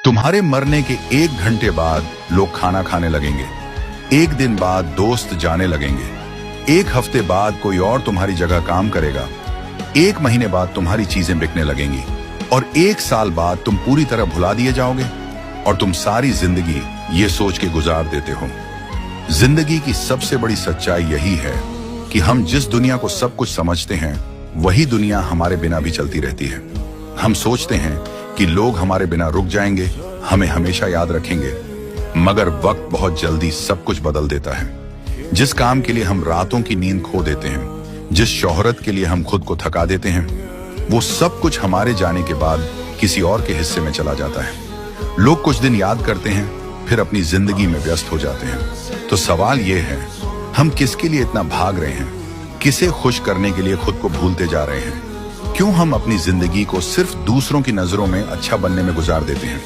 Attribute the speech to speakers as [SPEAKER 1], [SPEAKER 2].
[SPEAKER 1] तुम्हारे मरने के 1 घंटे बाद लोग खाना खाने लगेंगे, 1 दिन बाद दोस्त जाने लगेंगे, 1 हफ्ते बाद कोई और तुम्हारी जगह काम करेगा, 1 महीने बाद तुम्हारी चीजें बिकने लगेंगी और 1 साल बाद तुम पूरी तरह भुला दिए जाओगे और तुम सारी जिंदगी ये सोच के गुजार देते हो। जिंदगी की सबसे बड़ी सच्चाई यही है कि हम जिस दुनिया को सब कुछ समझते हैं वही दुनिया हमारे बिना भी चलती रहती है। हम सोचते हैं कि लोग हमारे बिना रुक जाएंगे, हमें हमेशा याद रखेंगे, मगर वक्त बहुत जल्दी सब कुछ बदल देता है। जिस काम के लिए हम रातों की नींद खो देते हैं, जिस शोहरत के लिए हम खुद को थका देते हैं, वो सब कुछ हमारे जाने के बाद किसी और के हिस्से में चला जाता है। लोग कुछ दिन याद करते हैं, फिर अपनी जिंदगी में व्यस्त हो जाते हैं। तो सवाल ये है, हम किसके लिए इतना भाग रहे हैं? किसे खुश करने के लिए खुद को भूलते जा रहे हैं? क्यों हम अपनी जिंदगी को सिर्फ दूसरों की नजरों में अच्छा बनने में गुजार देते हैं?